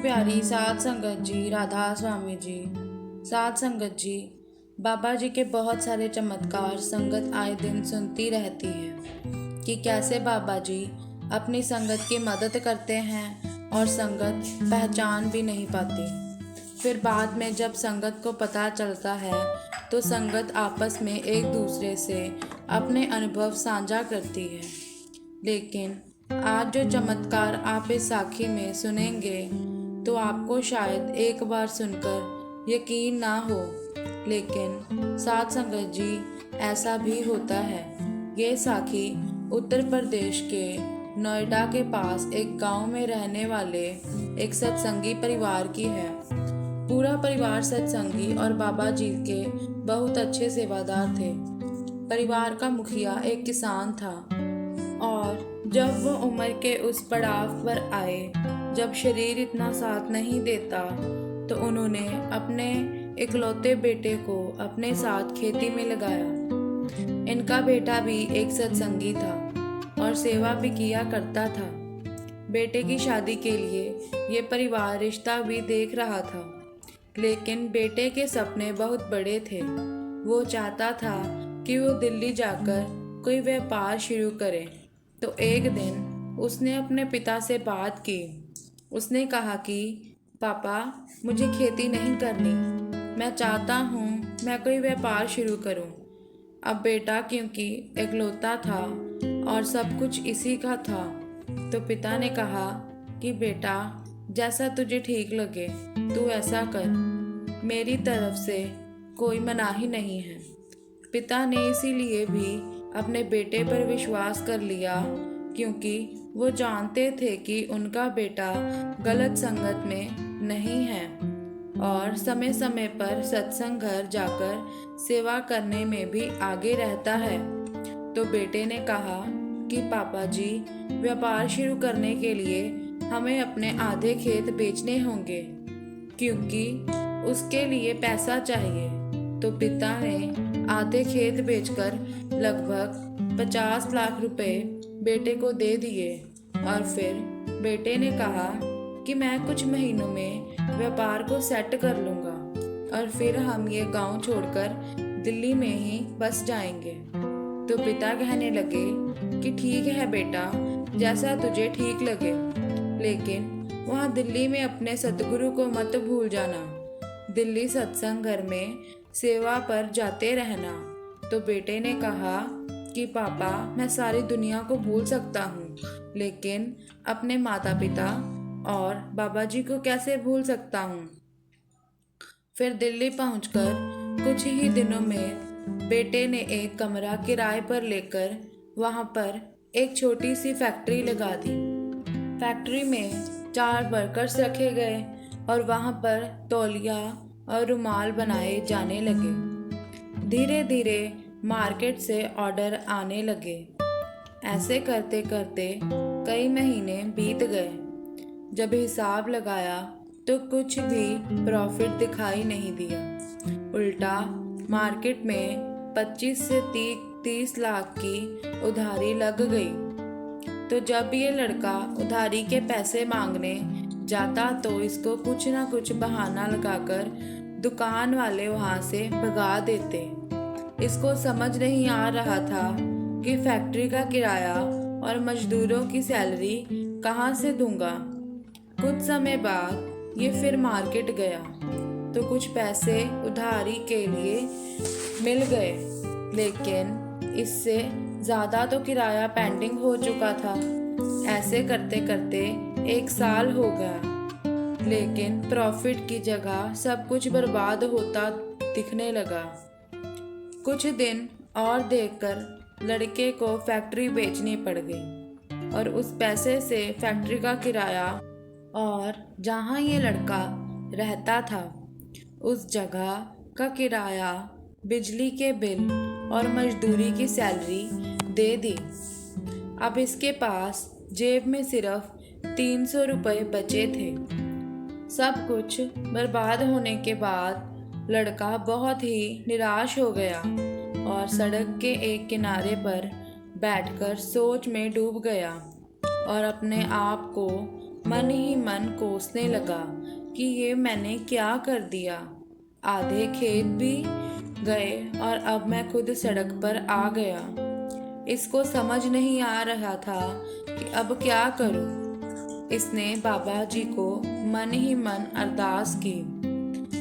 प्यारी साध संगत जी, राधा स्वामी जी। साध संगत जी, बाबा जी के बहुत सारे चमत्कार संगत आए दिन सुनती रहती है कि कैसे बाबा जी अपनी संगत की मदद करते हैं और संगत पहचान भी नहीं पाती। फिर बाद में जब संगत को पता चलता है तो संगत आपस में एक दूसरे से अपने अनुभव साझा करती है। लेकिन आज जो चमत्कार आप इस साखी में सुनेंगे तो आपको शायद एक बार सुनकर यकीन ना हो, लेकिन साध संगत जी ऐसा भी होता है। ये साखी उत्तर प्रदेश के नोएडा के पास एक गांव में रहने वाले एक सत्संगी परिवार की है। पूरा परिवार सत्संगी और बाबा जी के बहुत अच्छे सेवादार थे। परिवार का मुखिया एक किसान था और जब वो उम्र के उस पड़ाव पर आए जब शरीर इतना साथ नहीं देता तो उन्होंने अपने इकलौते बेटे को अपने साथ खेती में लगाया। इनका बेटा भी एक सत्संगी था और सेवा भी किया करता था। बेटे की शादी के लिए ये परिवार रिश्ता भी देख रहा था, लेकिन बेटे के सपने बहुत बड़े थे। वो चाहता था कि वो दिल्ली जाकर कोई व्यापार शुरू करे। तो एक दिन उसने अपने पिता से बात की। उसने कहा कि पापा, मुझे खेती नहीं करनी, मैं चाहता हूँ मैं कोई व्यापार शुरू करूँ। अब बेटा क्योंकि इकलौता था और सब कुछ इसी का था, तो पिता ने कहा कि बेटा, जैसा तुझे ठीक लगे तू ऐसा कर, मेरी तरफ से कोई मनाही नहीं है। पिता ने इसीलिए भी अपने बेटे पर विश्वास कर लिया, क्योंकि वो जानते थे कि उनका बेटा गलत संगत में नहीं है और समय समय पर सत्संग घर जाकर सेवा करने में भी आगे रहता है। तो बेटे ने कहा कि पापा जी, व्यापार शुरू करने के लिए हमें अपने आधे खेत बेचने होंगे, क्योंकि उसके लिए पैसा चाहिए। तो पिता ने आधे खेत बेचकर लगभग 50 लाख रुपए बेटे को दे दिए और फिर बेटे ने कहा कि मैं कुछ महीनों में व्यापार को सेट कर लूँगा और फिर हम ये गांव छोड़कर दिल्ली में ही बस जाएंगे। तो पिता कहने लगे कि ठीक है बेटा, जैसा तुझे ठीक लगे, लेकिन वहाँ दिल्ली में अपने सतगुरु को मत भूल जाना। दिल्ली सत्संग घर में सेवा पर जाते रहना। तो बेटे ने कहा कि पापा, मैं सारी दुनिया को भूल सकता हूँ, लेकिन अपने माता पिता और बाबा जी को कैसे भूल सकता हूँ। फिर दिल्ली पहुंचकर कुछ ही दिनों में बेटे ने एक कमरा किराए पर लेकर वहां पर एक छोटी सी फैक्ट्री लगा दी। फैक्ट्री में 4 वर्कर्स रखे गए और वहां पर तौलिया और रुमाल बनाए जाने लगे। धीरे धीरे मार्केट से ऑर्डर आने लगे। ऐसे करते करते कई महीने बीत गए। जब हिसाब लगाया तो कुछ भी प्रॉफिट दिखाई नहीं दिया। उल्टा मार्केट में 25 से 30 लाख की उधारी लग गई। तो जब ये लड़का उधारी के पैसे मांगने जाता तो इसको कुछ ना कुछ बहाना लगाकर दुकान वाले वहाँ से भगा देते। इसको समझ नहीं आ रहा था कि फैक्ट्री का किराया और मजदूरों की सैलरी कहाँ से दूंगा। कुछ समय बाद ये फिर मार्केट गया तो कुछ पैसे उधारी के लिए मिल गए, लेकिन इससे ज़्यादा तो किराया पेंडिंग हो चुका था। ऐसे करते करते 1 साल हो गया, लेकिन प्रॉफिट की जगह सब कुछ बर्बाद होता दिखने लगा। कुछ दिन और देखकर लड़के को फैक्ट्री बेचनी पड़ गई और उस पैसे से फैक्ट्री का किराया और जहाँ ये लड़का रहता था उस जगह का किराया, बिजली के बिल और मजदूरी की सैलरी दे दी। अब इसके पास जेब में सिर्फ 300 रुपये बचे थे। सब कुछ बर्बाद होने के बाद लड़का बहुत ही निराश हो गया और सड़क के एक किनारे पर बैठकर सोच में डूब गया और अपने आप को मन ही मन कोसने लगा कि ये मैंने क्या कर दिया। आधे खेत भी गए और अब मैं खुद सड़क पर आ गया। इसको समझ नहीं आ रहा था कि अब क्या करूं। इसने बाबा जी को मन ही मन अरदास की,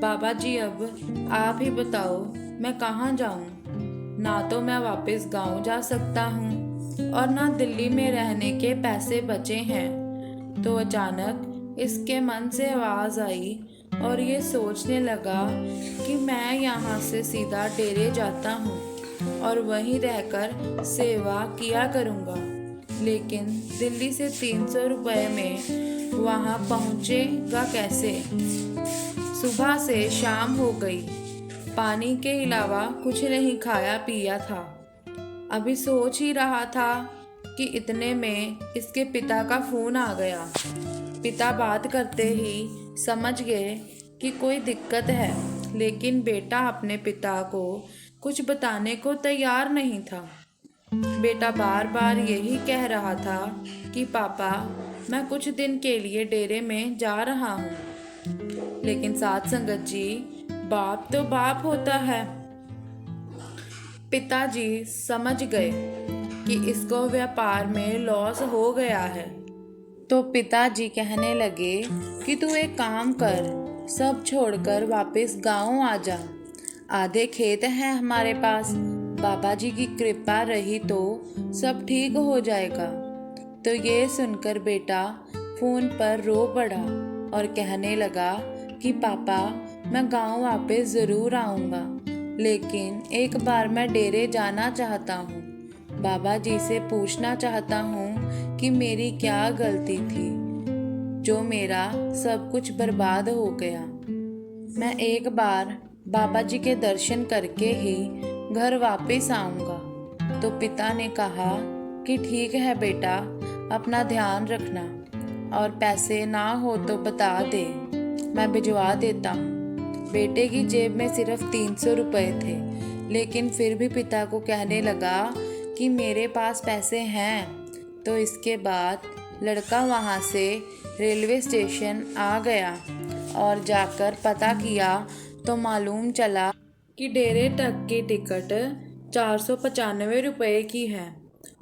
बाबा जी अब आप ही बताओ मैं कहाँ जाऊं। ना तो मैं वापस गांव जा सकता हूँ और ना दिल्ली में रहने के पैसे बचे हैं। तो अचानक इसके मन से आवाज़ आई और ये सोचने लगा कि मैं यहाँ से सीधा डेरे जाता हूँ और वहीं रहकर सेवा किया करूँगा। लेकिन दिल्ली से 300 रुपये में वहाँ पहुँचेगा कैसे। सुबह से शाम हो गई, पानी के अलावा कुछ नहीं खाया पिया था। अभी सोच ही रहा था कि इतने में इसके पिता का फ़ोन आ गया। पिता बात करते ही समझ गए कि कोई दिक्कत है, लेकिन बेटा अपने पिता को कुछ बताने को तैयार नहीं था। बेटा बार बार यही कह रहा था कि पापा मैं कुछ दिन के लिए डेरे में जा रहा हूँ। लेकिन साथ संगत जी, बाप तो बाप होता है। पिताजी समझ गए कि इसको व्यापार में लॉस हो गया है। तो पिताजी कहने लगे कि तू एक काम कर, सब छोड़कर वापस गांव आ जा। आधे खेत हैं हमारे पास, बाबा जी की कृपा रही तो सब ठीक हो जाएगा। तो ये सुनकर बेटा फोन पर रो पड़ा और कहने लगा कि पापा मैं गांव वापस ज़रूर आऊँगा, लेकिन एक बार मैं डेरे जाना चाहता हूँ। बाबा जी से पूछना चाहता हूँ कि मेरी क्या गलती थी जो मेरा सब कुछ बर्बाद हो गया। मैं एक बार बाबा जी के दर्शन करके ही घर वापस आऊँगा। तो पिता ने कहा कि ठीक है बेटा, अपना ध्यान रखना और पैसे ना हो तो बता दे, मैं भिजवा देता हूँ। बेटे की जेब में सिर्फ 300 रुपये थे, लेकिन फिर भी पिता को कहने लगा कि मेरे पास पैसे हैं। तो इसके बाद लड़का वहाँ से रेलवे स्टेशन आ गया और जाकर पता किया तो मालूम चला कि डेरे तक की टिकट 495 रुपये की है।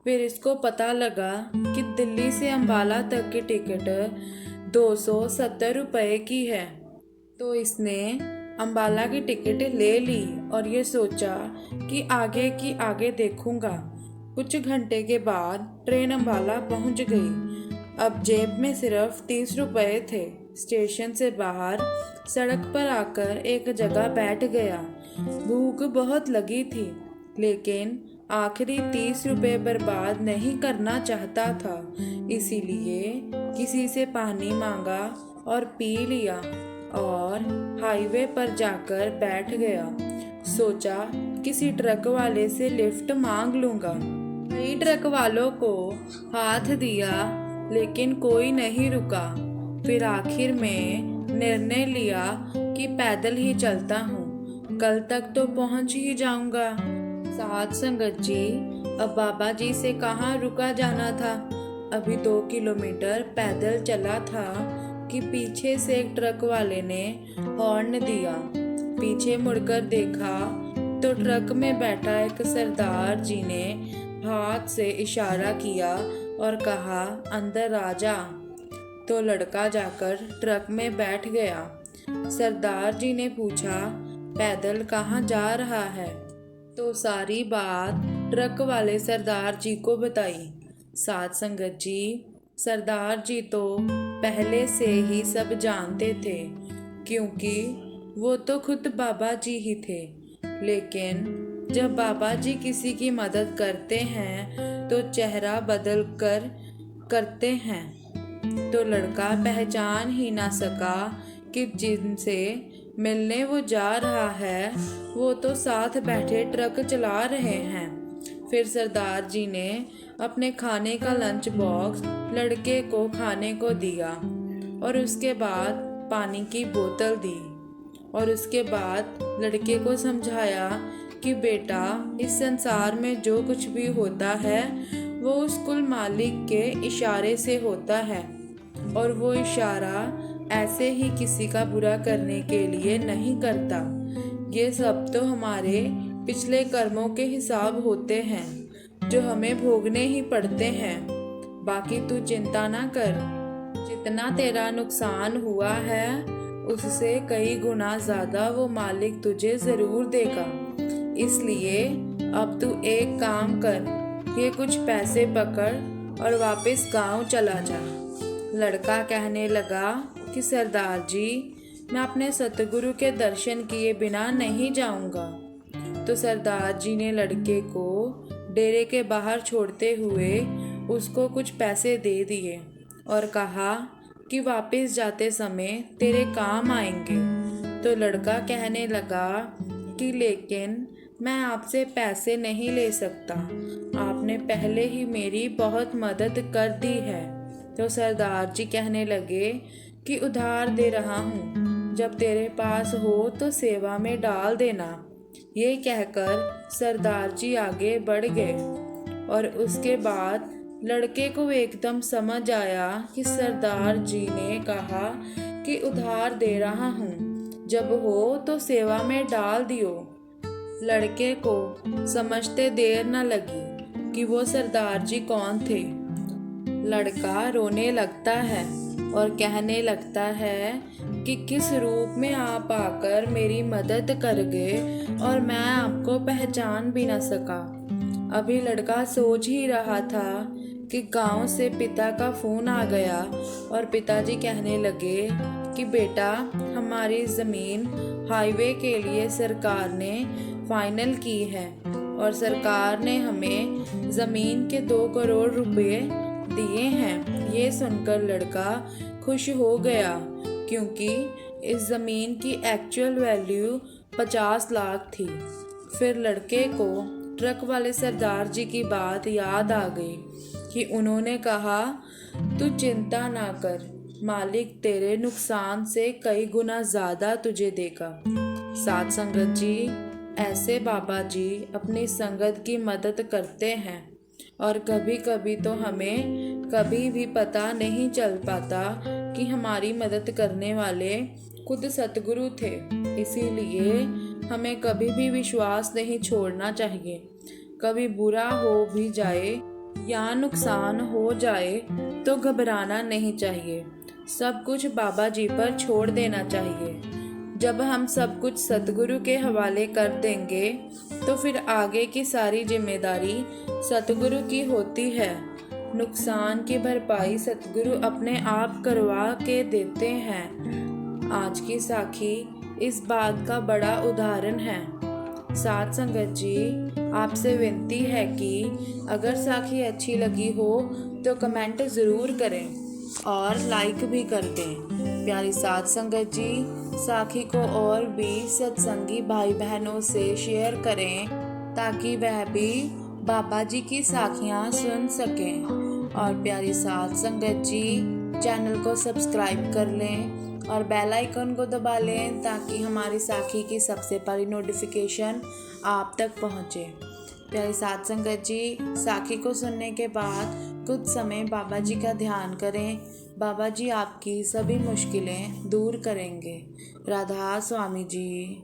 फिर इसको पता लगा कि दिल्ली से अंबाला तक की टिकट 270 रुपये की है। तो इसने अंबाला की टिकट ले ली और ये सोचा कि आगे की आगे देखूंगा। कुछ घंटे के बाद ट्रेन अंबाला पहुंच गई। अब जेब में सिर्फ 30 रुपये थे। स्टेशन से बाहर सड़क पर आकर एक जगह बैठ गया। भूख बहुत लगी थी, लेकिन आखिरी 30 रुपये बर्बाद नहीं करना चाहता था, इसीलिए किसी से पानी मांगा और पी लिया और हाईवे पर जाकर बैठ गया। सोचा किसी ट्रक वाले से लिफ्ट मांग लूंगा। कई ट्रक वालों को हाथ दिया, लेकिन कोई नहीं रुका। फिर आखिर में निर्णय लिया कि पैदल ही चलता हूँ, कल तक तो पहुँच ही जाऊंगा। साथ संगत जी, अब बाबा जी से कहाँ रुका जाना था। अभी 2 किलोमीटर पैदल चला था कि पीछे से एक ट्रक वाले ने हॉर्न दिया। पीछे मुड़कर देखा तो ट्रक में बैठा एक सरदार जी ने हाथ से इशारा किया और कहा अंदर आ जा। तो लड़का जाकर ट्रक में बैठ गया। सरदार जी ने पूछा पैदल कहाँ जा रहा है। तो सारी बात ट्रक वाले सरदार जी को बताई। साथ संगत जी, सरदार जी तो पहले से ही सब जानते थे, क्योंकि वो तो खुद बाबा जी ही थे। लेकिन जब बाबा जी किसी की मदद करते हैं तो चेहरा बदल कर करते हैं। तो लड़का पहचान ही ना सका कि जिनसे मिलने वो जा रहा है वो तो साथ बैठे ट्रक चला रहे हैं। फिर सरदार जी ने अपने खाने का लंच बॉक्स लड़के को खाने को दिया और उसके बाद पानी की बोतल दी और उसके बाद लड़के को समझाया कि बेटा, इस संसार में जो कुछ भी होता है वो उस कुल मालिक के इशारे से होता है और वो इशारा ऐसे ही किसी का बुरा करने के लिए नहीं करता। ये सब तो हमारे पिछले कर्मों के हिसाब होते हैं जो हमें भोगने ही पड़ते हैं। बाकी तू चिंता ना कर, जितना तेरा नुकसान हुआ है उससे कई गुना ज़्यादा वो मालिक तुझे ज़रूर देगा। इसलिए अब तू एक काम कर, ये कुछ पैसे पकड़ और वापस गांव चला जा। लड़का कहने लगा कि सरदार जी, मैं अपने सतगुरु के दर्शन किए बिना नहीं जाऊंगा। तो सरदार जी ने लड़के को डेरे के बाहर छोड़ते हुए उसको कुछ पैसे दे दिए और कहा कि वापस जाते समय तेरे काम आएंगे। तो लड़का कहने लगा कि लेकिन मैं आपसे पैसे नहीं ले सकता, आपने पहले ही मेरी बहुत मदद कर दी है। तो सरदार जी कहने लगे कि उधार दे रहा हूँ, जब तेरे पास हो तो सेवा में डाल देना। ये कहकर सरदार जी आगे बढ़ गए और उसके बाद लड़के को एकदम समझ आया कि सरदार जी ने कहा कि उधार दे रहा हूँ, जब हो तो सेवा में डाल दियो। लड़के को समझते देर न लगी कि वो सरदार जी कौन थे। लड़का रोने लगता है और कहने लगता है कि किस रूप में आप आकर मेरी मदद कर गए और मैं आपको पहचान भी न सका। अभी लड़का सोच ही रहा था कि गांव से पिता का फ़ोन आ गया और पिताजी कहने लगे कि बेटा, हमारी ज़मीन हाईवे के लिए सरकार ने फाइनल की है और सरकार ने हमें ज़मीन के 2 करोड़ रुपए दिए हैं। ये सुनकर लड़का खुश हो गया क्योंकि इस ज़मीन की एक्चुअल वैल्यू 50 लाख थी। फिर लड़के को ट्रक वाले सरदार जी की बात याद आ गई कि उन्होंने कहा, तू चिंता ना कर, मालिक तेरे नुकसान से कई गुना ज़्यादा तुझे देगा। साथ संगत जी, ऐसे बाबा जी अपनी संगत की मदद करते हैं और कभी कभी तो हमें कभी भी पता नहीं चल पाता कि हमारी मदद करने वाले खुद सतगुरु थे। इसीलिए हमें कभी भी विश्वास नहीं छोड़ना चाहिए। कभी बुरा हो भी जाए या नुकसान हो जाए तो घबराना नहीं चाहिए, सब कुछ बाबा जी पर छोड़ देना चाहिए। जब हम सब कुछ सतगुरु के हवाले कर देंगे तो फिर आगे की सारी जिम्मेदारी सतगुरु की होती है। नुकसान की भरपाई सतगुरु अपने आप करवा के देते हैं। आज की साखी इस बात का बड़ा उदाहरण है। साथ संगत जी, आपसे विनती है कि अगर साखी अच्छी लगी हो तो कमेंट ज़रूर करें और लाइक भी कर दें। प्यारी साथ संगत जी, साखी को और भी सत्संगी भाई बहनों से शेयर करें ताकि वह भी बाबा जी की साखियाँ सुन सकें। और प्यारी साथ संगत जी, चैनल को सब्सक्राइब कर लें और बेल आइकन को दबा लें ताकि हमारी साखी की सबसे पहली नोटिफिकेशन आप तक पहुँचे। प्यारी साथ संगत जी, साखी को सुनने के बाद कुछ समय बाबा जी का ध्यान करें। बाबा जी आपकी सभी मुश्किलें दूर करेंगे। राधा स्वामी जी।